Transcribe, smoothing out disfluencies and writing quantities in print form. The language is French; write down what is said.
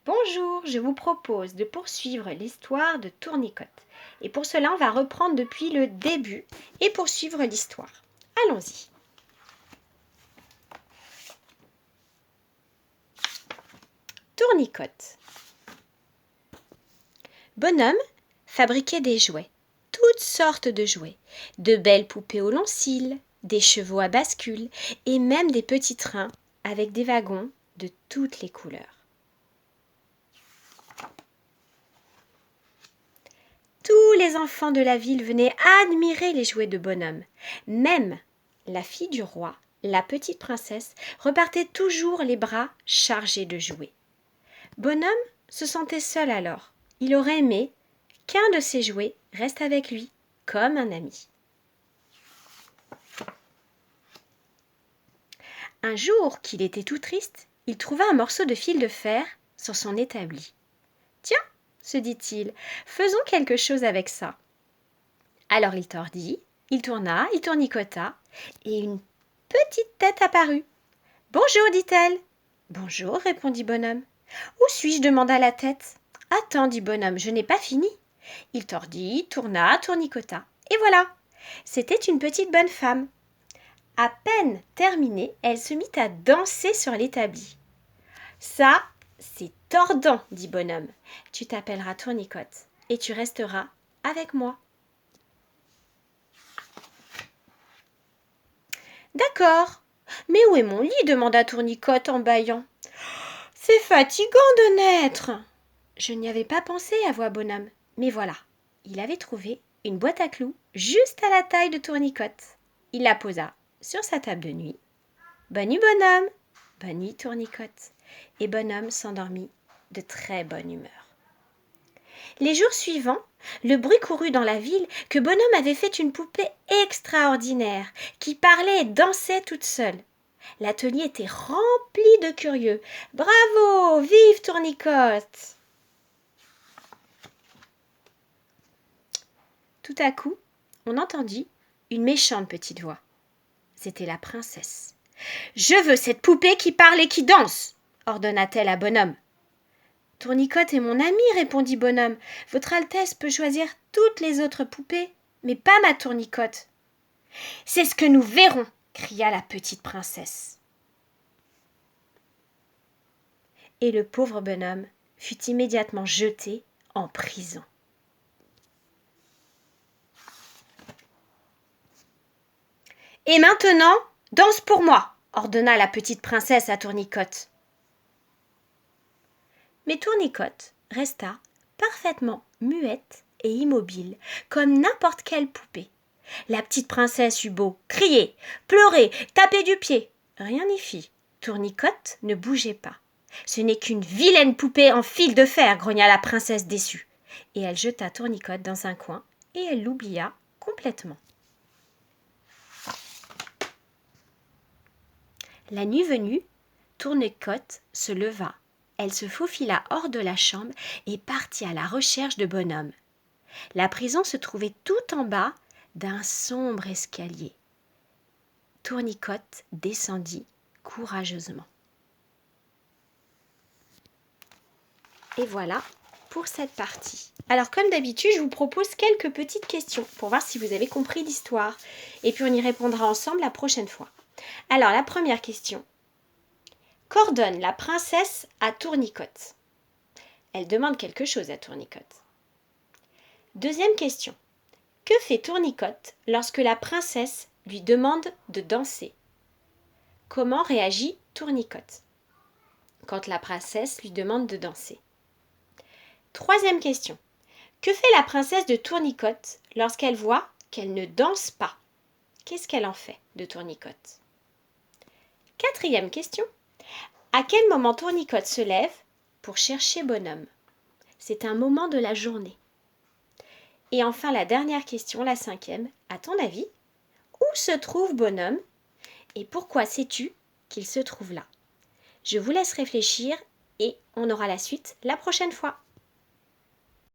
Bonjour, je vous propose de poursuivre l'histoire de Tournicotte. Et pour cela, on va reprendre depuis le début et poursuivre l'histoire. Allons-y. Tournicotte. Bonhomme fabriquait des jouets, toutes sortes de jouets, de belles poupées aux longs cils, des chevaux à bascule et même des petits trains avec des wagons de toutes les couleurs. Tous les enfants de la ville venaient admirer les jouets de Bonhomme. Même la fille du roi, la petite princesse, repartait toujours les bras chargés de jouets. Bonhomme se sentait seul alors. Il aurait aimé qu'un de ses jouets reste avec lui, comme un ami. Un jour qu'il était tout triste, il trouva un morceau de fil de fer sur son établi. « Tiens, se dit-il, faisons quelque chose avec ça. » Alors il tordit, il tourna, il tournicota, et une petite tête apparut. « Bonjour, dit-elle. »« Bonjour, répondit Bonhomme. »« Où suis-je » demanda la tête. « Attends, dit Bonhomme, je n'ai pas fini. » Il tordit, tourna, tournicota, et voilà, c'était une petite bonne femme. À peine terminée, elle se mit à danser sur l'établi. « Ça, c'est tordant, dit Bonhomme. Tu t'appelleras Tournicotte et tu resteras avec moi. » D'accord. Mais où est mon lit demanda Tournicotte en bâillant. C'est fatigant de naître. Je n'y avais pas pensé, avoua Bonhomme. Mais voilà, il avait trouvé une boîte à clous juste à la taille de Tournicotte. Il la posa sur sa table de nuit. Bonne nuit, Bonhomme. Bonne nuit, Tournicotte. Et Bonhomme s'endormit de très bonne humeur. Les jours suivants, le bruit courut dans la ville que Bonhomme avait fait une poupée extraordinaire qui parlait et dansait toute seule. L'atelier était rempli de curieux. Bravo, vive Tournicotte! Tout à coup, on entendit une méchante petite voix. C'était la princesse. « Je veux cette poupée qui parle et qui danse !» ordonna-t-elle à Bonhomme. « Tournicotte est mon ami, répondit Bonhomme. Votre Altesse peut choisir toutes les autres poupées, mais pas ma Tournicotte. »« C'est ce que nous verrons !» cria la petite princesse. Et le pauvre bonhomme fut immédiatement jeté en prison. « Et maintenant, danse pour moi !» ordonna la petite princesse à Tournicotte. Mais Tournicotte resta parfaitement muette et immobile, comme n'importe quelle poupée. La petite princesse eut beau crier, pleurer, taper du pied. Rien n'y fit. Tournicotte ne bougeait pas. « Ce n'est qu'une vilaine poupée en fil de fer !» grogna la princesse déçue. Et elle jeta Tournicotte dans un coin et elle l'oublia complètement. La nuit venue, Tournicotte se leva. Elle se faufila hors de la chambre et partit à la recherche de Bonhomme. La prison se trouvait tout en bas d'un sombre escalier. Tournicotte descendit courageusement. Et voilà pour cette partie. Alors comme d'habitude, je vous propose quelques petites questions pour voir si vous avez compris l'histoire. Et puis on y répondra ensemble la prochaine fois. Alors la première question. Qu'ordonne la princesse à Tournicotte? Elle demande quelque chose à Tournicotte. Deuxième question. Que fait Tournicotte lorsque la princesse lui demande de danser? Comment réagit Tournicotte quand la princesse lui demande de danser? Troisième question. Que fait la princesse de Tournicotte lorsqu'elle voit qu'elle ne danse pas? Qu'est-ce qu'elle en fait de Tournicotte? Quatrième question. À quel moment Tournicotte se lève pour chercher Bonhomme? C'est un moment de la journée. Et enfin la dernière question, la cinquième. À ton avis, où se trouve Bonhomme et pourquoi sais-tu qu'il se trouve là? Je vous laisse réfléchir et on aura la suite la prochaine fois.